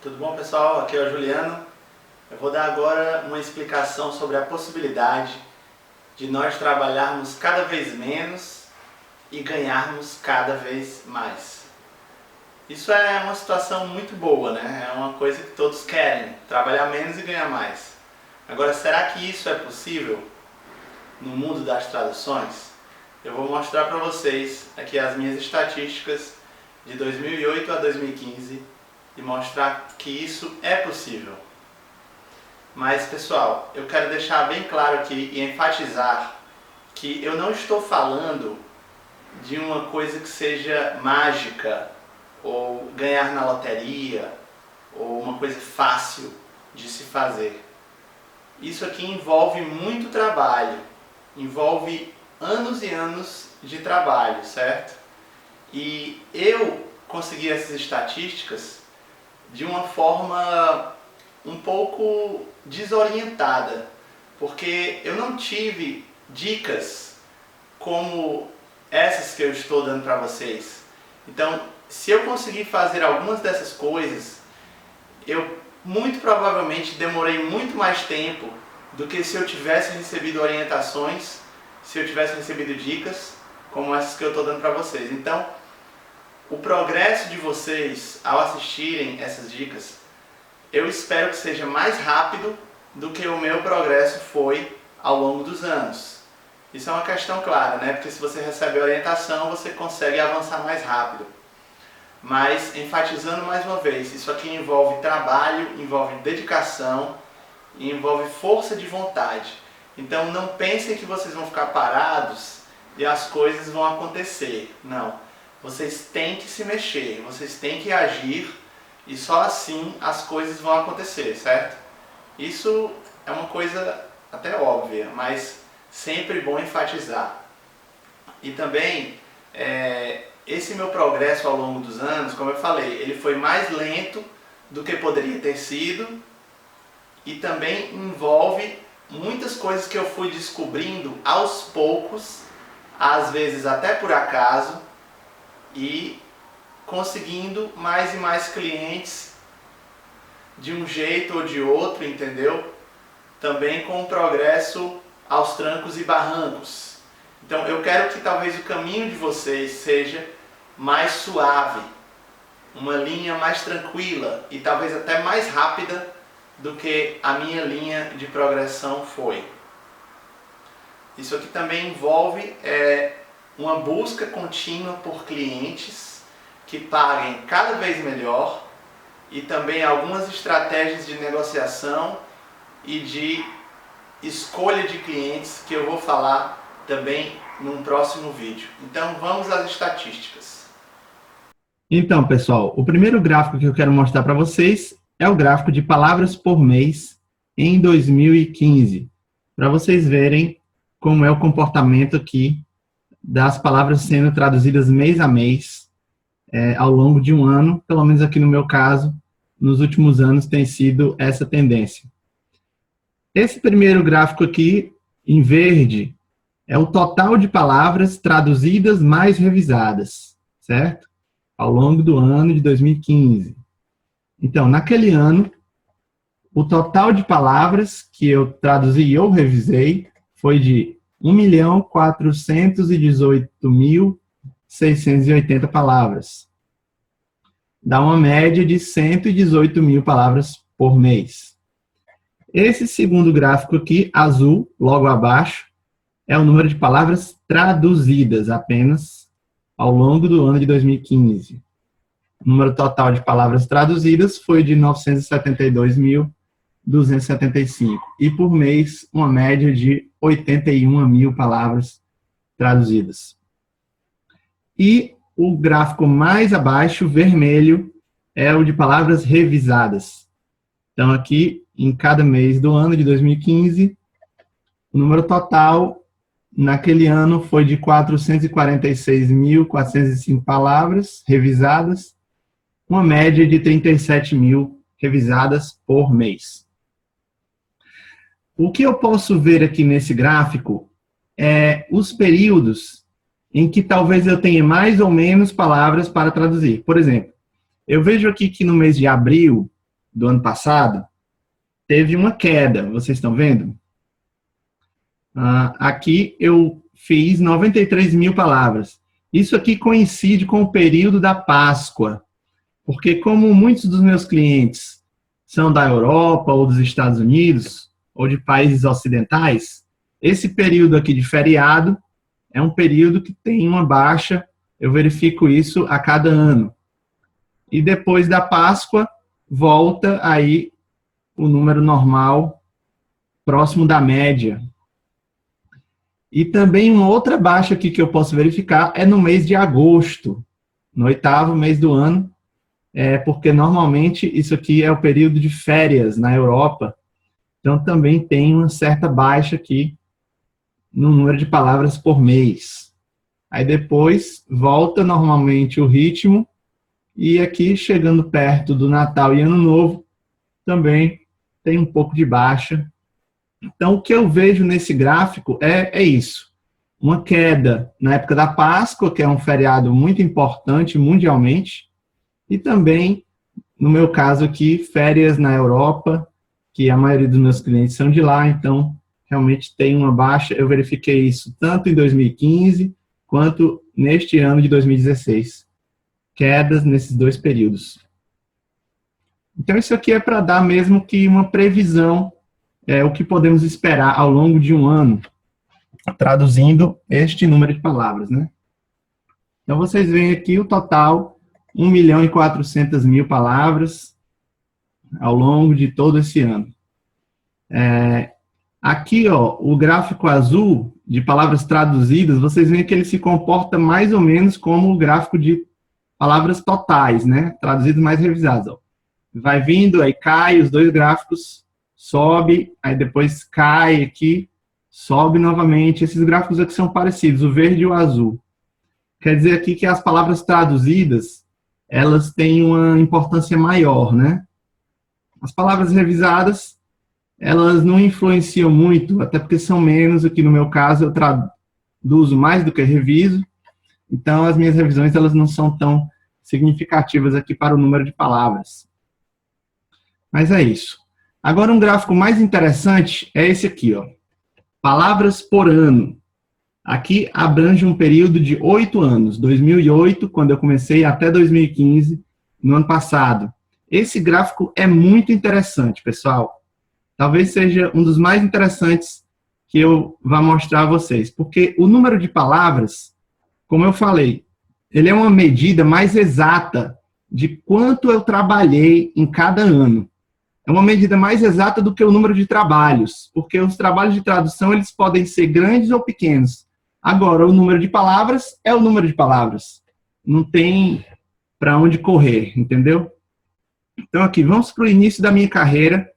Tudo bom, pessoal? Aqui é o Juliano. Eu vou dar agora uma explicação sobre a possibilidade de nós trabalharmos cada vez menos e ganharmos cada vez mais. Isso é uma situação muito boa, né? É uma coisa que todos querem, trabalhar menos e ganhar mais. Agora, será que isso é possível no mundo das traduções? Eu vou mostrar para vocês aqui as minhas estatísticas de 2008 a 2015 e mostrar que isso é possível. Mas, pessoal, eu quero deixar bem claro aqui e enfatizar que eu não estou falando de uma coisa que seja mágica ou ganhar na loteria ou uma coisa fácil de se fazer. Isso aqui envolve muito trabalho, envolve anos e anos de trabalho, certo? E eu consegui essas estatísticas de uma forma um pouco desorientada, porque eu não tive dicas como essas que eu estou dando para vocês. Então, se eu conseguir fazer algumas dessas coisas, eu muito provavelmente demorei muito mais tempo do que se eu tivesse recebido orientações, se eu tivesse recebido dicas como essas que eu estou dando para vocês. Então, o progresso de vocês ao assistirem essas dicas, eu espero que seja mais rápido do que o meu progresso foi ao longo dos anos. Isso é uma questão clara, né? Porque se você recebe orientação, você consegue avançar mais rápido. Mas, enfatizando mais uma vez, isso aqui envolve trabalho, envolve dedicação e envolve força de vontade. Então não pensem que vocês vão ficar parados e as coisas vão acontecer. Não. Vocês têm que se mexer, vocês têm que agir e só assim as coisas vão acontecer, certo? Isso é uma coisa até óbvia, mas sempre bom enfatizar. E também, esse meu progresso ao longo dos anos, como eu falei, ele foi mais lento do que poderia ter sido e também envolve muitas coisas que eu fui descobrindo aos poucos, às vezes até por acaso, e conseguindo mais e mais clientes de um jeito ou de outro, entendeu? Também com o progresso aos trancos e barrancos. Então eu quero que talvez o caminho de vocês seja mais suave, uma linha mais tranquila e talvez até mais rápida do que a minha linha de progressão foi. Isso aqui também envolve uma busca contínua por clientes que paguem cada vez melhor e também algumas estratégias de negociação e de escolha de clientes que eu vou falar também num próximo vídeo. Então vamos às estatísticas. Então, pessoal, o primeiro gráfico que eu quero mostrar para vocês é o gráfico de palavras por mês em 2015, para vocês verem como é o comportamento aqui das palavras sendo traduzidas mês a mês ao longo de um ano, pelo menos aqui no meu caso, nos últimos anos tem sido essa tendência. Esse primeiro gráfico aqui, em verde, é o total de palavras traduzidas mais revisadas, certo? Ao longo do ano de 2015. Então, naquele ano, o total de palavras que eu traduzi ou revisei foi de 1.418.680 palavras. Dá uma média de 118 mil palavras por mês. Esse segundo gráfico aqui, azul, logo abaixo, é o número de palavras traduzidas apenas ao longo do ano de 2015. O número total de palavras traduzidas foi de 972.275. E por mês, uma média de 81 mil palavras traduzidas. E o gráfico mais abaixo, vermelho, é o de palavras revisadas. Então, aqui, em cada mês do ano de 2015, o número total naquele ano foi de 446.405 palavras revisadas, uma média de 37 mil revisadas por mês. O que eu posso ver aqui nesse gráfico é os períodos em que talvez eu tenha mais ou menos palavras para traduzir. Por exemplo, eu vejo aqui que no mês de abril do ano passado, teve uma queda, vocês estão vendo? Aqui eu fiz 93 mil palavras. Isso aqui coincide com o período da Páscoa, porque como muitos dos meus clientes são da Europa ou dos Estados Unidos, ou de países ocidentais, esse período aqui de feriado é um período que tem uma baixa, eu verifico isso a cada ano. E depois da Páscoa, volta aí o número normal, próximo da média. E também uma outra baixa aqui que eu posso verificar é no mês de agosto, no 8º mês do ano, porque normalmente isso aqui é o período de férias na Europa, então também tem uma certa baixa aqui no número de palavras por mês. Aí depois volta normalmente o ritmo, e aqui chegando perto do Natal e Ano Novo, também tem um pouco de baixa. Então, o que eu vejo nesse gráfico é isso. Uma queda na época da Páscoa, que é um feriado muito importante mundialmente, e também, no meu caso aqui, férias na Europa, que a maioria dos meus clientes são de lá, então realmente tem uma baixa. Eu verifiquei isso tanto em 2015, quanto neste ano de 2016. Quedas nesses dois períodos. Então, isso aqui é para dar mesmo que uma previsão, o que podemos esperar ao longo de um ano, traduzindo este número de palavras, né? Então, vocês veem aqui o total, 1.400.000 palavras ao longo de todo esse ano. Aqui, ó, o gráfico azul de palavras traduzidas, vocês veem que ele se comporta mais ou menos como o gráfico de palavras totais, né? Traduzidas mais revisadas, ó. Vai vindo, aí cai, os dois gráficos, sobe, aí depois cai aqui, sobe novamente. Esses gráficos aqui são parecidos, o verde e o azul. Quer dizer aqui que as palavras traduzidas, elas têm uma importância maior, né? As palavras revisadas, elas não influenciam muito, até porque são menos. Aqui no meu caso, eu traduzo mais do que reviso. Então, as minhas revisões, elas não são tão significativas aqui para o número de palavras. Mas é isso. Agora, um gráfico mais interessante é esse aqui, ó. Palavras por ano. Aqui abrange um período de 8 anos. 2008, quando eu comecei, até 2015, no ano passado. Esse gráfico é muito interessante, pessoal. Talvez seja um dos mais interessantes que eu vou mostrar a vocês. Porque o número de palavras, como eu falei, ele é uma medida mais exata de quanto eu trabalhei em cada ano. É uma medida mais exata do que o número de trabalhos, porque os trabalhos de tradução, eles podem ser grandes ou pequenos. Agora, o número de palavras é o número de palavras. Não tem para onde correr, entendeu? Então, aqui, vamos para o início da minha carreira.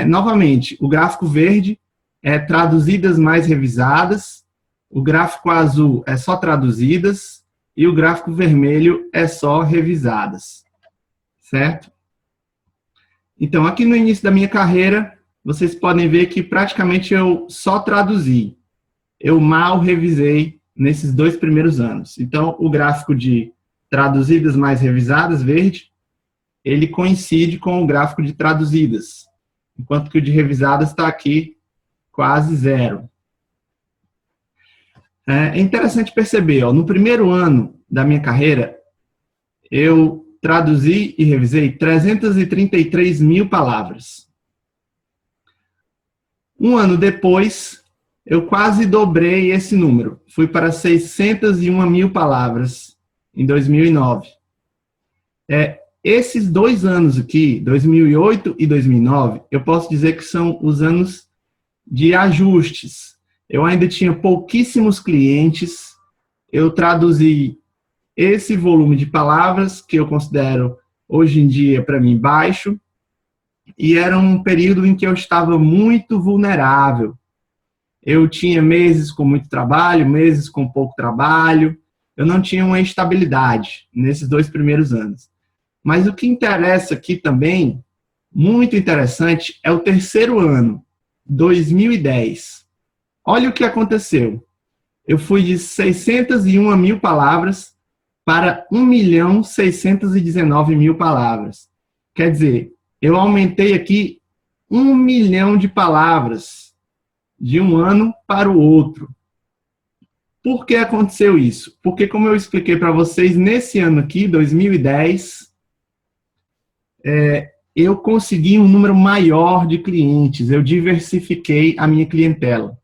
Novamente, o gráfico verde é traduzidas mais revisadas, o gráfico azul é só traduzidas e o gráfico vermelho é só revisadas, certo? Então, aqui no início da minha carreira, vocês podem ver que praticamente eu só traduzi. Eu mal revisei nesses 2 primeiros anos. Então, o gráfico de traduzidas mais revisadas, verde, ele coincide com o gráfico de traduzidas, enquanto que o de revisadas está aqui quase zero. É interessante perceber, ó, no primeiro ano da minha carreira, eu traduzi e revisei 333 mil palavras. Um ano depois, eu quase dobrei esse número. Fui para 601 mil palavras em 2009. Esses 2 anos aqui, 2008 e 2009, eu posso dizer que são os anos de ajustes. Eu ainda tinha pouquíssimos clientes, eu traduzi esse volume de palavras, que eu considero hoje em dia, para mim, baixo, e era um período em que eu estava muito vulnerável. Eu tinha meses com muito trabalho, meses com pouco trabalho, eu não tinha uma estabilidade nesses 2 primeiros anos. Mas o que interessa aqui também, muito interessante, é o terceiro ano, 2010. Olha o que aconteceu. Eu fui de 601 mil palavras para 1.619.000 palavras. Quer dizer, eu aumentei aqui 1 milhão de palavras de um ano para o outro. Por que aconteceu isso? Porque, como eu expliquei para vocês, nesse ano aqui, 2010, eu consegui um número maior de clientes, eu diversifiquei a minha clientela.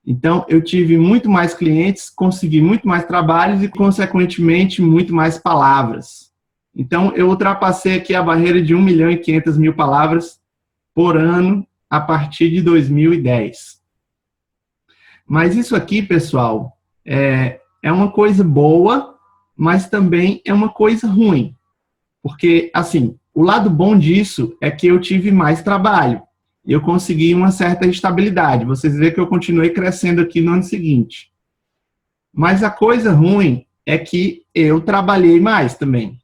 Então, eu tive muito mais clientes, consegui muito mais trabalhos e, consequentemente, muito mais palavras. Então, eu ultrapassei aqui a barreira de 1 milhão e 500 mil palavras por ano a partir de 2010. Mas isso aqui, pessoal, é uma coisa boa, mas também é uma coisa ruim. Porque, assim, o lado bom disso é que eu tive mais trabalho. E eu consegui uma certa estabilidade. Vocês veem que eu continuei crescendo aqui no ano seguinte. Mas a coisa ruim é que eu trabalhei mais também.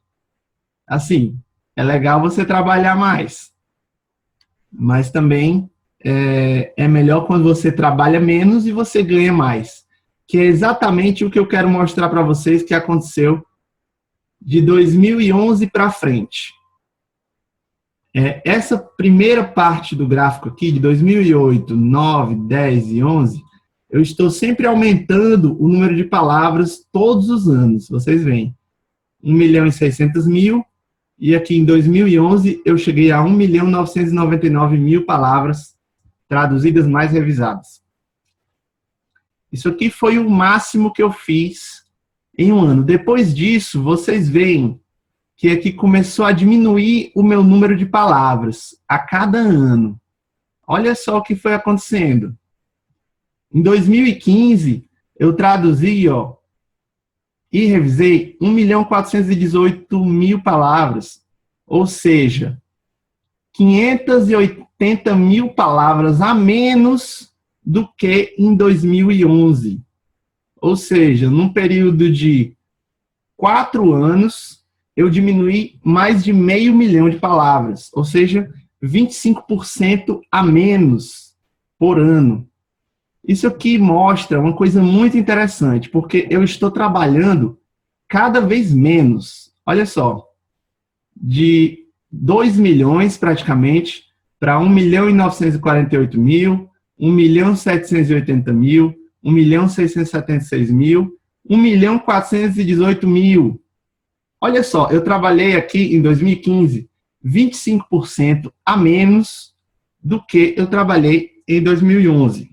Assim, é legal você trabalhar mais. Mas também é melhor quando você trabalha menos e você ganha mais. Que é exatamente o que eu quero mostrar para vocês que aconteceu de 2011 para frente. Essa primeira parte do gráfico aqui, de 2008, 9, 10 e 11, eu estou sempre aumentando o número de palavras todos os anos. Vocês veem, 1 milhão e 600 mil, e aqui em 2011 eu cheguei a 1 milhão e 999 mil palavras traduzidas mais revisadas. Isso aqui foi o máximo que eu fiz em um ano. Depois disso, vocês veem que aqui começou a diminuir o meu número de palavras a cada ano. Olha só o que foi acontecendo. Em 2015, eu traduzi e revisei 1 milhão 418 mil palavras, ou seja, 580 mil palavras a menos do que em 2011. Ou seja, num período de 4 anos, eu diminuí mais de 500 mil de palavras, ou seja, 25% a menos por ano. Isso aqui mostra uma coisa muito interessante, porque eu estou trabalhando cada vez menos. Olha só, de 2 milhões praticamente para 1 milhão e 948 mil, 1 milhão e 780 mil, 1 milhão e 676 mil, 1 milhão e 418 mil. Olha só, eu trabalhei aqui em 2015 25% a menos do que eu trabalhei em 2011.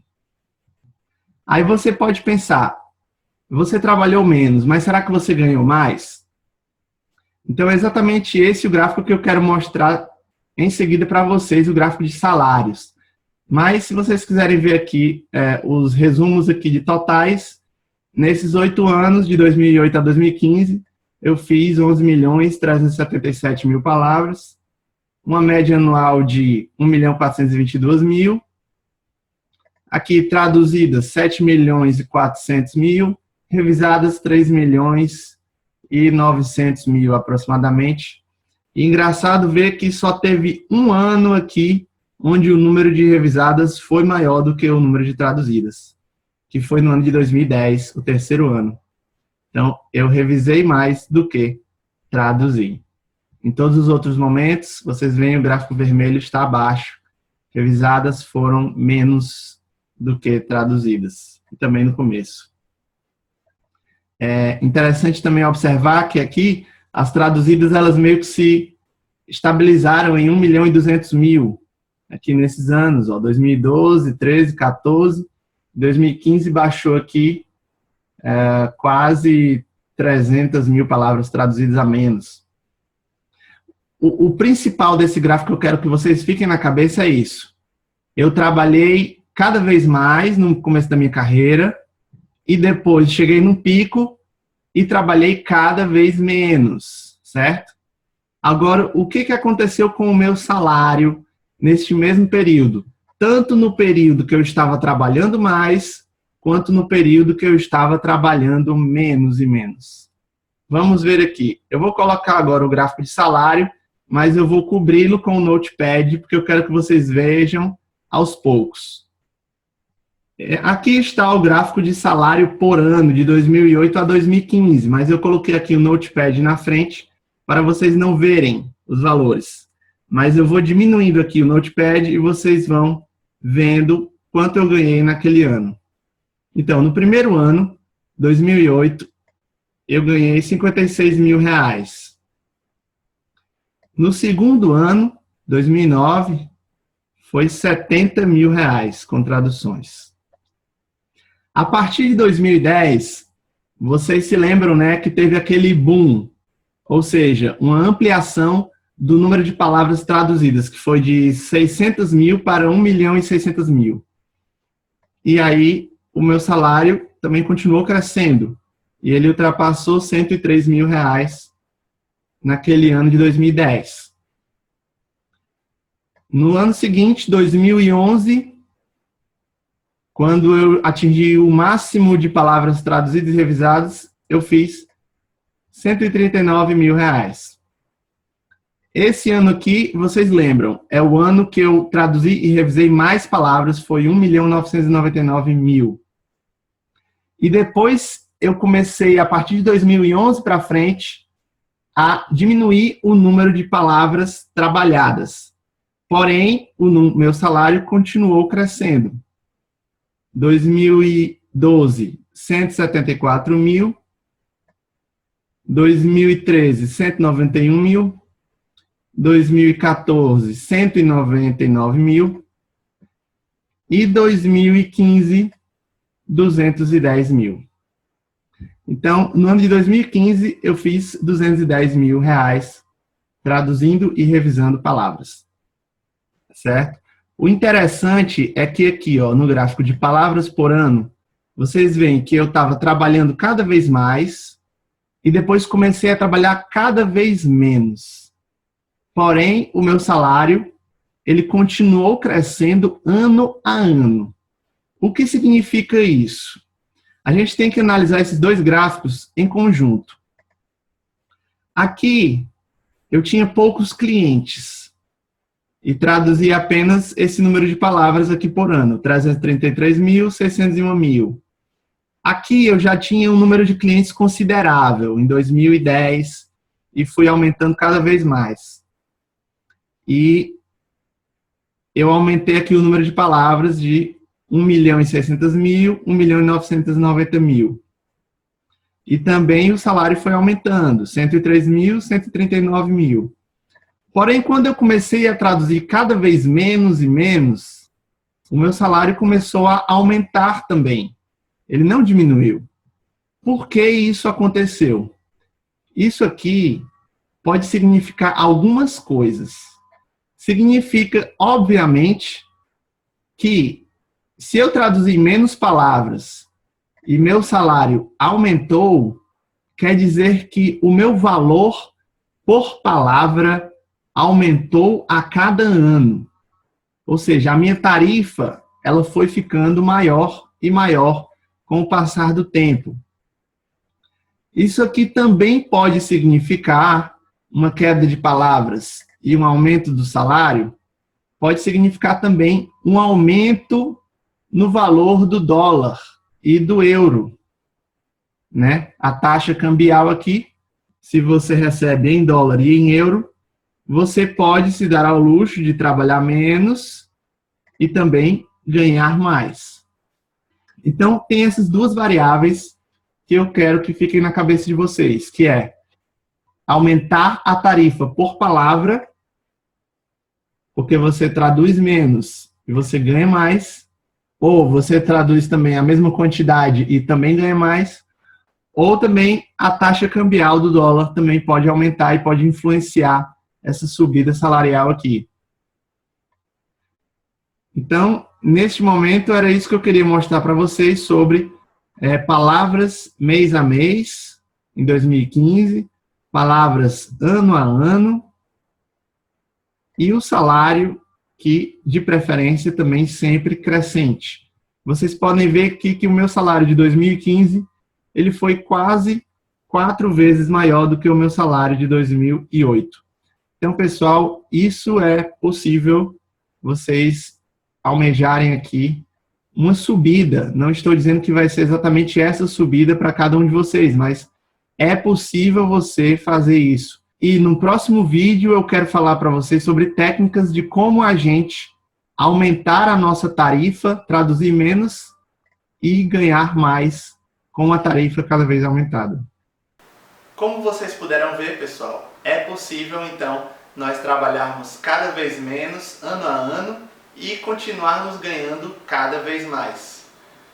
Aí você pode pensar, você trabalhou menos, mas será que você ganhou mais? Então é exatamente esse o gráfico que eu quero mostrar em seguida para vocês, o gráfico de salários. Mas se vocês quiserem ver aqui os resumos aqui de totais, nesses 8 anos, de 2008 a 2015, eu fiz 11 milhões e 377 mil palavras, uma média anual de 1 milhão e 422 mil, aqui traduzidas 7 milhões e 400 mil, revisadas 3 milhões e 900 mil aproximadamente. E engraçado ver que só teve um ano aqui onde o número de revisadas foi maior do que o número de traduzidas, que foi no ano de 2010, o terceiro ano. Então, eu revisei mais do que traduzi. Em todos os outros momentos, vocês veem o gráfico vermelho está abaixo. Revisadas foram menos do que traduzidas. E também no começo. É interessante também observar que aqui, as traduzidas, elas meio que se estabilizaram em 1 milhão e 200 mil. Aqui nesses anos, 2012, 13, 14, 2015 baixou aqui quase 300 mil palavras traduzidas a menos. O principal desse gráfico que eu quero que vocês fiquem na cabeça é isso. Eu trabalhei cada vez mais no começo da minha carreira e depois cheguei num pico e trabalhei cada vez menos, certo? Agora, o que aconteceu com o meu salário neste mesmo período? Tanto no período que eu estava trabalhando mais, quanto no período que eu estava trabalhando menos e menos. Vamos ver aqui. Eu vou colocar agora o gráfico de salário, mas eu vou cobri-lo com o Notepad, porque eu quero que vocês vejam aos poucos. Aqui está o gráfico de salário por ano, de 2008 a 2015, mas eu coloquei aqui o Notepad na frente para vocês não verem os valores. mas eu vou diminuindo aqui o Notepad e vocês vão vendo quanto eu ganhei naquele ano. Então, no primeiro ano, 2008, eu ganhei R$56.000. No segundo ano, 2009, foi R$70.000 com traduções. A partir de 2010, vocês se lembram, né, que teve aquele boom, ou seja, uma ampliação do número de palavras traduzidas, que foi de 600.000 para 1.600.000. E aí, o meu salário também continuou crescendo. E ele ultrapassou R$103.000 naquele ano de 2010. No ano seguinte, 2011, quando eu atingi o máximo de palavras traduzidas e revisadas, eu fiz R$139.000. Esse ano aqui, vocês lembram, é o ano que eu traduzi e revisei mais palavras, foi 1.999.000. E depois eu comecei, a partir de 2011 para frente, a diminuir o número de palavras trabalhadas. Porém, o meu salário continuou crescendo. 2012, 174.000. 2013, 191.000. 2014, 199.000. E 2015, 210.000. Então, no ano de 2015, eu fiz R$210.000 traduzindo e revisando palavras. Certo? O interessante é que aqui, ó, no gráfico de palavras por ano, vocês veem que eu estava trabalhando cada vez mais e depois comecei a trabalhar cada vez menos. Porém, o meu salário, ele continuou crescendo ano a ano. O que significa isso? A gente tem que analisar esses dois gráficos em conjunto. Aqui, eu tinha poucos clientes e traduzia apenas esse número de palavras aqui por ano, 333.000, 601.000. Aqui eu já tinha um número de clientes considerável em 2010 e fui aumentando cada vez mais. E eu aumentei aqui o número de palavras de 1.600.000, 1.990.000. E também o salário foi aumentando, 103.000, 139.000. Porém, quando eu comecei a traduzir cada vez menos e menos, o meu salário começou a aumentar também. Ele não diminuiu. Por que isso aconteceu? Isso aqui pode significar algumas coisas. Significa, obviamente, que se eu traduzir menos palavras e meu salário aumentou, quer dizer que o meu valor por palavra aumentou a cada ano. Ou seja, a minha tarifa, ela foi ficando maior e maior com o passar do tempo. Isso aqui também pode significar uma queda de palavras e um aumento do salário, pode significar também um aumento no valor do dólar e do euro, né? A taxa cambial aqui, se você recebe em dólar e em euro, você pode se dar ao luxo de trabalhar menos e também ganhar mais. Então, tem essas duas variáveis que eu quero que fiquem na cabeça de vocês, que é aumentar a tarifa por palavra, porque você traduz menos e você ganha mais, ou você traduz também a mesma quantidade e também ganha mais, ou também a taxa cambial do dólar também pode aumentar e pode influenciar essa subida salarial aqui. Então, neste momento, era isso que eu queria mostrar para vocês sobre palavras mês a mês, em 2015, palavras ano a ano, e o salário, que, de preferência, também sempre crescente. Vocês podem ver aqui que o meu salário de 2015, ele foi quase 4 vezes maior do que o meu salário de 2008. Então, pessoal, isso é possível vocês almejarem aqui uma subida. Não estou dizendo que vai ser exatamente essa subida para cada um de vocês, mas é possível você fazer isso. E no próximo vídeo eu quero falar para vocês sobre técnicas de como a gente aumentar a nossa tarifa, traduzir menos e ganhar mais com a tarifa cada vez aumentada. Como vocês puderam ver, pessoal, é possível então nós trabalharmos cada vez menos ano a ano e continuarmos ganhando cada vez mais.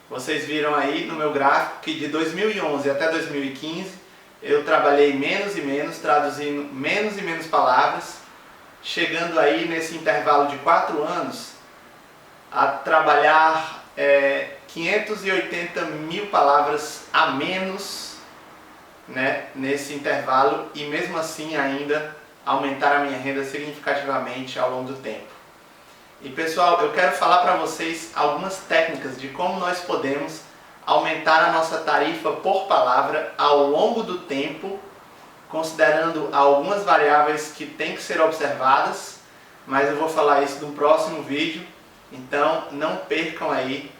Vocês viram aí no meu gráfico que de 2011 até 2015 eu trabalhei menos e menos, traduzindo menos e menos palavras, chegando aí nesse intervalo de 4 anos a trabalhar 580 mil palavras a menos, né, nesse intervalo, e mesmo assim ainda aumentar a minha renda significativamente ao longo do tempo. E pessoal, eu quero falar para vocês algumas técnicas de como nós podemos aumentar a nossa tarifa por palavra ao longo do tempo, considerando algumas variáveis que têm que ser observadas, mas eu vou falar isso no próximo vídeo, então não percam aí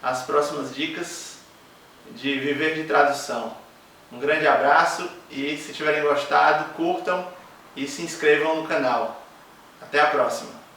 as próximas dicas de viver de tradução. Um grande abraço e se tiverem gostado, curtam e se inscrevam no canal. Até a próxima!